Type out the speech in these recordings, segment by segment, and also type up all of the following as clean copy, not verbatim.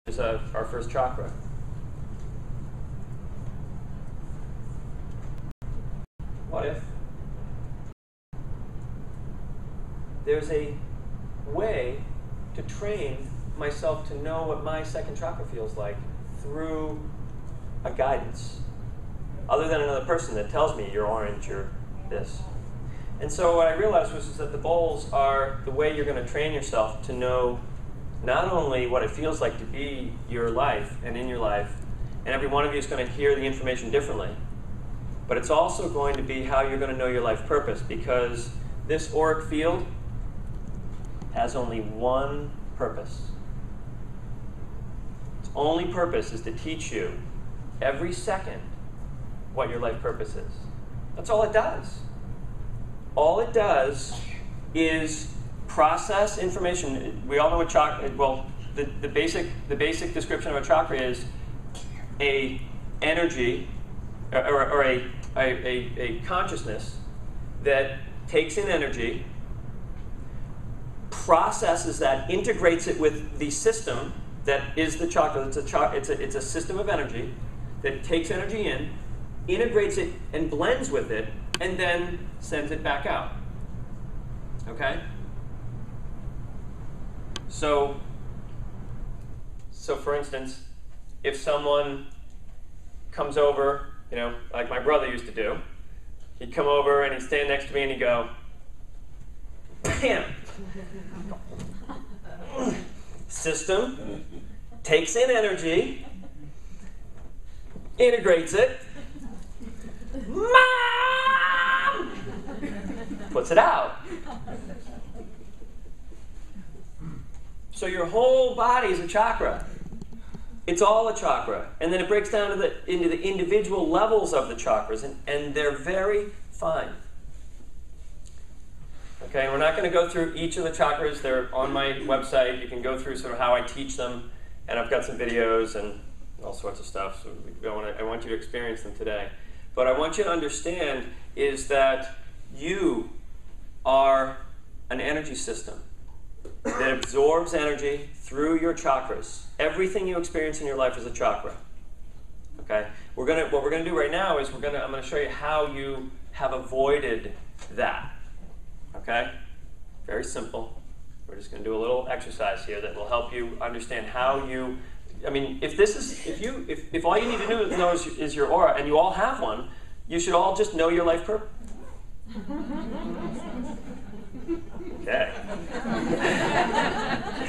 is our first chakra. What if there's a way to train myself to know what my second chakra feels like through a guidance, other than another person that tells me you're orange, you're this. And so what I realized was that the bowls are the way you're going to train yourself to know not only what it feels like to be your life and in your life, and every one of you is going to hear the information differently, but it's also going to be how you're going to know your life purpose, because this auric field has only one purpose. Its only purpose is to teach you every second what your life purpose is. That's all it does. All it does is process information. We all know what chakra, well, the basic description of a chakra is a energy or a consciousness that takes in energy, processes that, integrates it with the system that is the chakra. It's a system of energy that takes energy in, integrates it and blends with it, and then sends it back out. Okay? So for instance, if someone comes over, like my brother used to do, he'd come over and he'd stand next to me and he'd go, bam! System takes in energy, integrates it, Mom! Puts it out. So your whole body is a chakra. It's all a chakra. And then it breaks down into the individual levels of the chakras, and they're very fine. Okay, we're not going to go through each of the chakras. They're on my website. You can go through sort of how I teach them, and I've got some videos and all sorts of stuff. So I want you to experience them today. But I want you to understand is that you are an energy system that absorbs energy through your chakras. Everything you experience in your life is a chakra. Okay? What we're gonna do right now is I'm gonna show you how you have avoided that. Okay? Very simple. We're just gonna do a little exercise here that will help you understand how you. I mean, if all you need to know is your aura, and you all have one, you should all just know your life purpose. Okay.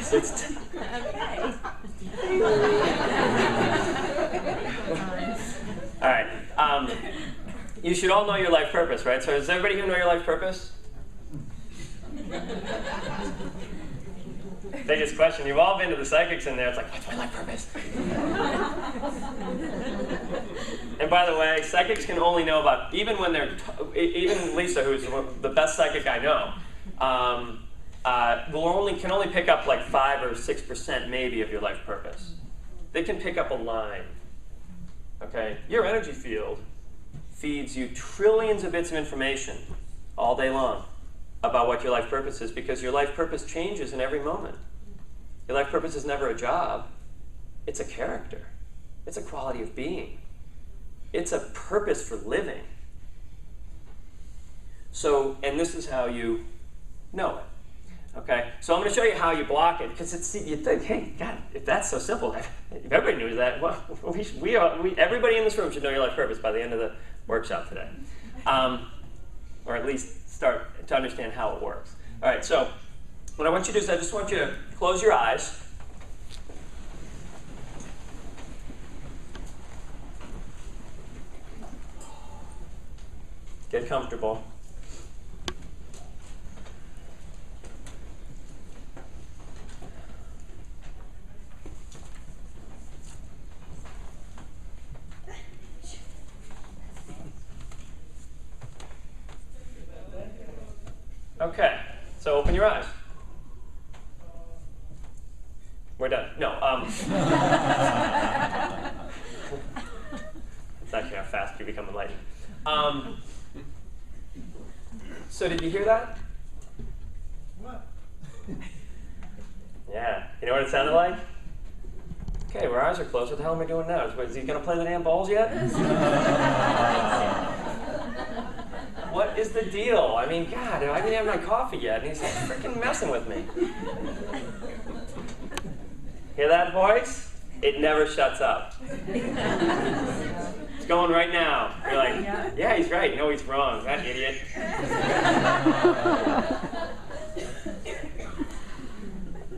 Okay. All right. You should all know your life purpose, right? So does everybody here know your life purpose? Biggest question. You've all been to the psychics in there. It's like, what's my life purpose? And by the way, psychics can only know about, even Lisa, who's the best psychic I know, can only pick up like 5 or 6% maybe of your life purpose. They can pick up a line. Okay? Your energy field feeds you trillions of bits of information all day long about what your life purpose is, because your life purpose changes in every moment. Your life purpose is never a job. It's a character. It's a quality of being. It's a purpose for living. So, and this is how you know it. Okay? So I'm going to show you how you block it, because you think, hey, God, if that's so simple, if everybody knew that, well, everybody in this room should know your life purpose by the end of the workshop today. Or at least start to understand how it works. All right, so what I want you to do is I just want you to close your eyes. Get comfortable. Okay, so open your eyes. We're done. No. It's actually how fast you become enlightened. So did you hear that? What? Yeah. You know what it sounded like? Okay, our eyes are closed. What the hell am I doing now? Is he going to play the damn balls yet? What is the deal? I mean, God, I didn't have my coffee yet, and he's freaking messing with me. Hear that voice? It never shuts up. It's going right now. You're like, yeah, he's right. No, he's wrong. That idiot.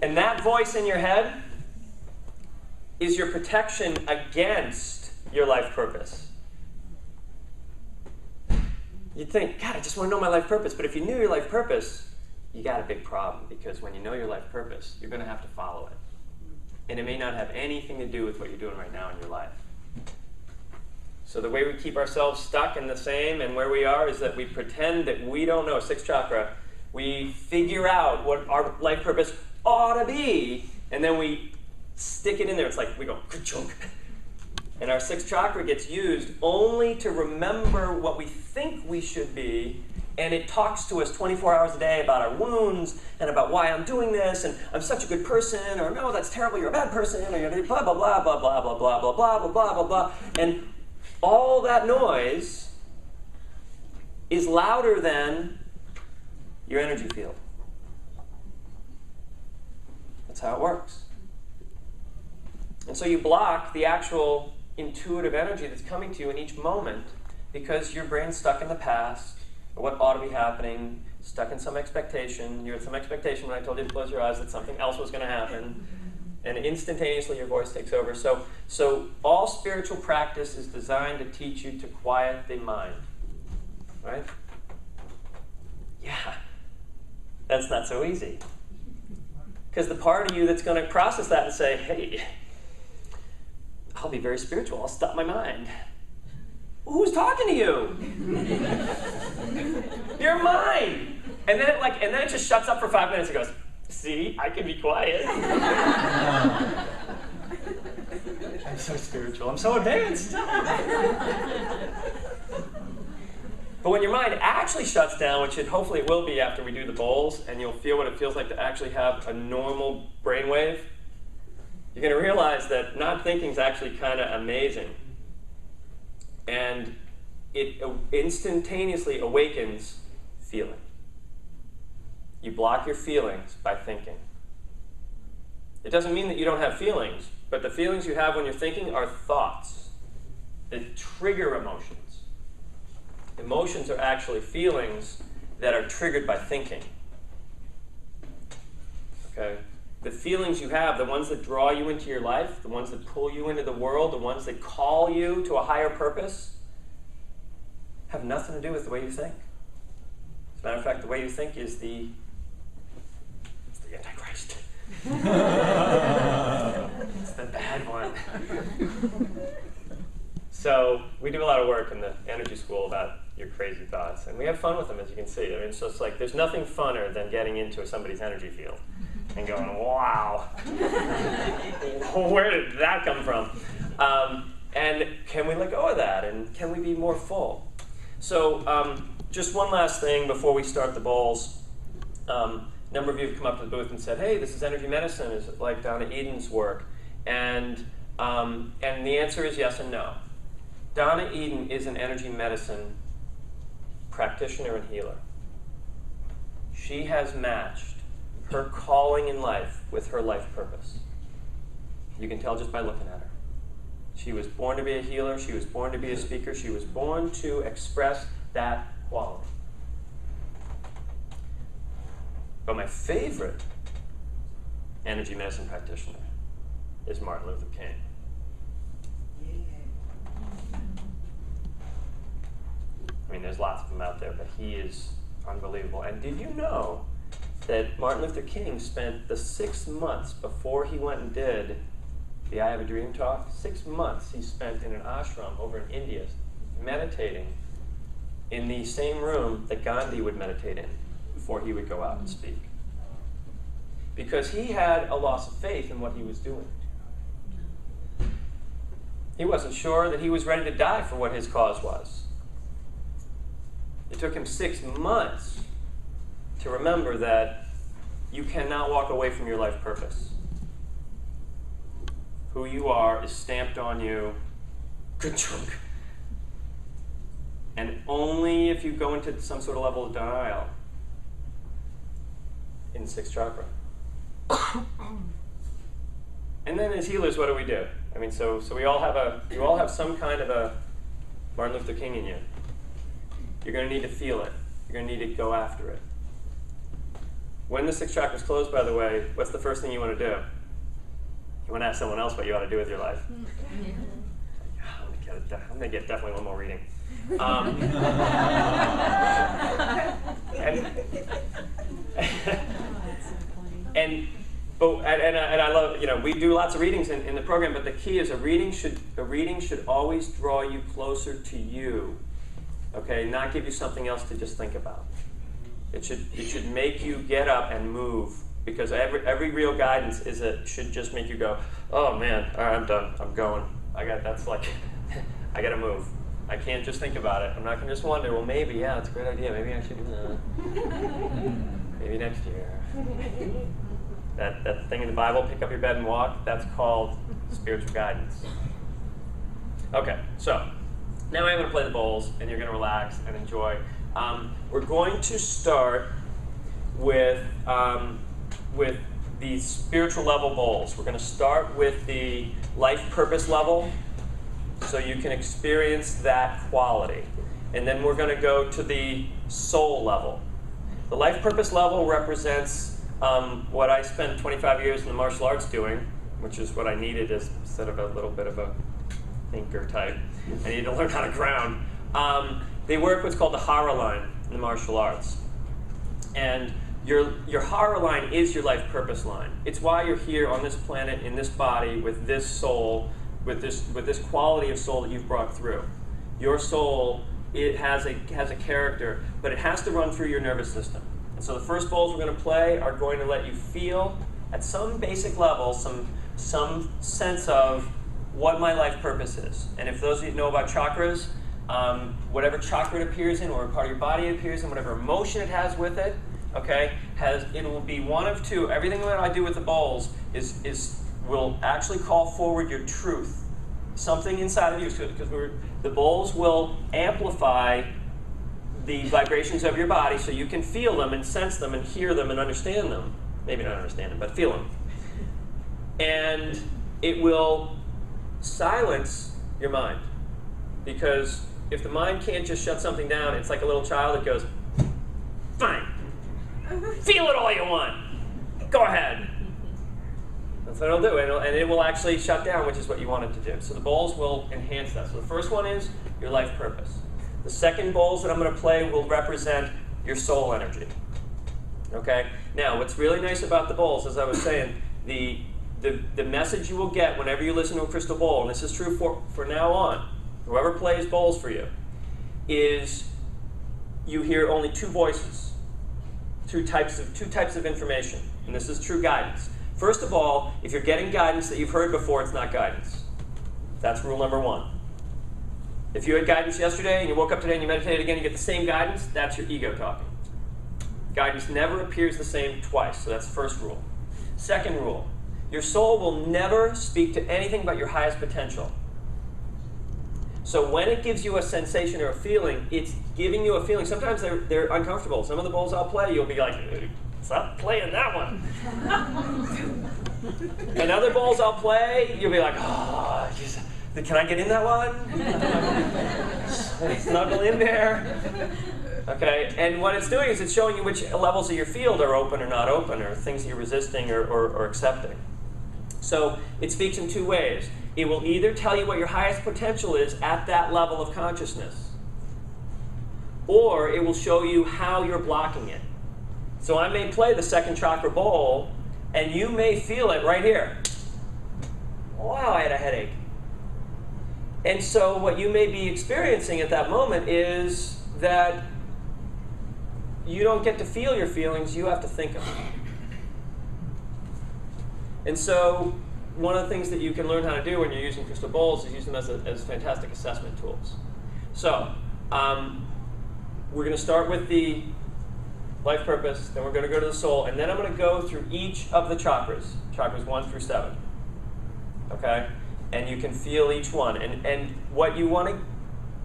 And that voice in your head is your protection against your life purpose. You'd think, God, I just want to know my life purpose. But if you knew your life purpose, you got a big problem, because when you know your life purpose, you're going to have to follow it. And it may not have anything to do with what you're doing right now in your life. So the way we keep ourselves stuck in the same and where we are is that we pretend that we don't know. Sixth chakra, we figure out what our life purpose ought to be, and then we stick it in there. It's like we go, ka-chunk. And our sixth chakra gets used only to remember what we think we should be, and it talks to us 24 hours a day about our wounds and about why I'm doing this, and I'm such a good person, or no, that's terrible, you're a bad person, or you're blah, blah, blah, blah, blah, blah, blah, blah, blah, blah, blah, blah, blah. And all that noise is louder than your energy field. That's how it works. And so you block the actual intuitive energy that's coming to you in each moment because your brain's stuck in the past, or what ought to be happening, stuck in some expectation. You had some expectation when I told you to close your eyes that something else was going to happen, and instantaneously your voice takes over. So all spiritual practice is designed to teach you to quiet the mind, right? Yeah, that's not so easy. Because the part of you that's going to process that and say, hey, I'll be very spiritual, I'll stop my mind. Well, who's talking to you? Your mind. And then it just shuts up for 5 minutes and goes, see, I can be quiet. I'm so spiritual, I'm so advanced. But when your mind actually shuts down, which hopefully it will be after we do the bowls, and you'll feel what it feels like to actually have a normal brainwave, you're going to realize that not thinking is actually kind of amazing. And it instantaneously awakens feeling. You block your feelings by thinking. It doesn't mean that you don't have feelings, but the feelings you have when you're thinking are thoughts that trigger emotions. Emotions are actually feelings that are triggered by thinking. Okay? The feelings you have, the ones that draw you into your life, the ones that pull you into the world, the ones that call you to a higher purpose, have nothing to do with the way you think. As a matter of fact, the way you think is the Antichrist. It's the bad one. So we do a lot of work in the energy school about your crazy thoughts, and we have fun with them, as you can see. I mean, so it's like there's nothing funner than getting into somebody's energy field and going, wow, where did that come from? And can we let go of that? And can we be more full? So just one last thing before we start the bowls. A number of you have come up to the booth and said, hey, this is energy medicine. Is it like Donna Eden's work? And the answer is yes and no. Donna Eden is an energy medicine practitioner and healer. She has matched her calling in life with her life purpose. You can tell just by looking at her. She was born to be a healer. She was born to be a speaker. She was born to express that quality. But my favorite energy medicine practitioner is Martin Luther King. I mean, there's lots of them out there, but he is unbelievable. And did you know that Martin Luther King spent the 6 months before he went and did the I Have a Dream talk, 6 months he spent in an ashram over in India meditating in the same room that Gandhi would meditate in before he would go out and speak. Because he had a loss of faith in what he was doing. He wasn't sure that he was ready to die for what his cause was. It took him 6 months to remember that you cannot walk away from your life purpose. who you are is stamped on you, good chunk. And only if you go into some sort of level of denial in the sixth chakra. And then as healers, what do? I mean, so we all have you all have some kind of a Martin Luther King in you. You're going to need to feel it. You're going to need to go after it. When the sixth chakra is closed, by the way, what's the first thing you want to do? You want to ask someone else what you ought to do with your life. I'm going to get definitely one more reading. And I love, we do lots of readings in the program, but the key is a reading should always draw you closer to you, okay? Not give you something else to just think about. It should make you get up and move, because every real guidance should just make you go, oh man, all right, I'm done, I'm going. I got to move. I can't just think about it. I'm not going to just wonder, well, maybe, yeah, it's a great idea. Maybe I should do that. Maybe next year. That thing in the Bible, pick up your bed and walk, that's called spiritual guidance. Okay, so now I'm going to play the bowls, and you're going to relax and enjoy. We're going to start with the spiritual level bowls. We're going to start with the life purpose level, so you can experience that quality. And then we're going to go to the soul level. The life purpose level represents what I spent 25 years in the martial arts doing, which is what I needed instead of a little bit of a thinker type. I needed to learn how to ground. They work what's called the hara line in the martial arts. And your hara line is your life purpose line. It's why you're here on this planet, in this body, with this soul, with this quality of soul that you've brought through. Your soul, it has a character, but it has to run through your nervous system. And so the first bowls we're going to play are going to let you feel, at some basic level, some sense of what my life purpose is. And if those of you know about chakras, whatever chakra it appears in, or part of your body it appears in, whatever emotion it has with it, okay, it will be one of two. Everything that I do with the bowls will actually call forward your truth, something inside of you, because the bowls will amplify the vibrations of your body, so you can feel them and sense them and hear them and understand them. Maybe not understand them, but feel them. And it will silence your mind, because if the mind can't just shut something down, it's like a little child that goes, fine, feel it all you want, go ahead. That's what it'll do, and it will actually shut down, which is what you want it to do. So the bowls will enhance that. So the first one is your life purpose. The second bowls that I'm going to play will represent your soul energy. Okay? Now, what's really nice about the bowls, as I was saying, the message you will get whenever you listen to a crystal bowl, and this is true for now on, whoever plays bowls for you, is you hear only two voices, two types of information, and this is true guidance. First of all, if you're getting guidance that you've heard before, it's not guidance. That's rule number one. If you had guidance yesterday and you woke up today and you meditated again, you get the same guidance, that's your ego talking. Guidance never appears the same twice, so that's the first rule. Second rule, your soul will never speak to anything but your highest potential. So when it gives you a sensation or a feeling, it's giving you a feeling. Sometimes they're uncomfortable. Some of the bowls I'll play, you'll be like, stop playing that one. And other bowls I'll play, you'll be like, oh, can I get in that one? Snuggle in there. Okay, and what it's doing is it's showing you which levels of your field are open or not open, or things you're resisting or accepting. So it speaks in two ways. It will either tell you what your highest potential is at that level of consciousness, or it will show you how you're blocking it. So I may play the second chakra bowl, and you may feel it right here. Wow, I had a headache. And so what you may be experiencing at that moment is that you don't get to feel your feelings, you have to think of them. And so one of the things that you can learn how to do when you're using crystal bowls is use them as fantastic assessment tools. So we're going to start with the life purpose, then we're going to go to the soul, and then I'm going to go through each of the chakras, chakras 1 through 7. okay? And you can feel each one. And what you want to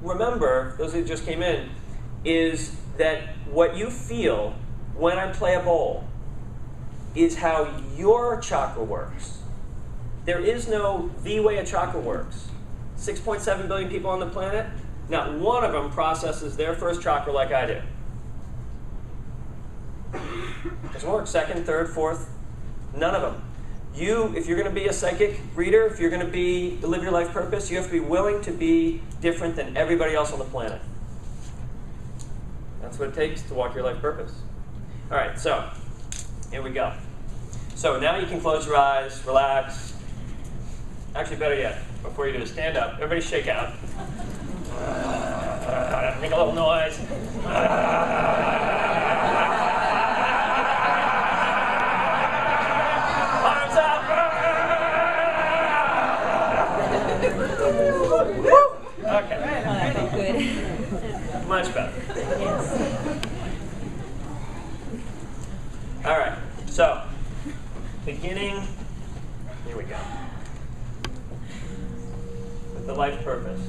remember, those who just came in, is that what you feel when I play a bowl is how your chakra works. There is no the way a chakra works. 6.7 billion people on the planet, not one of them processes their first chakra like I do. Doesn't work. Second, third, fourth, none of them. You, if you're going to be a psychic reader, if you're going to live your life purpose, you have to be willing to be different than everybody else on the planet. That's what it takes to walk your life purpose. All right, so here we go. So now you can close your eyes, relax. Actually, better yet, before you do, stand up. Everybody shake out. Make a little noise. Arms up. Okay. Good. Much better. Yes. All right. So, beginning, here we go. With the life purpose.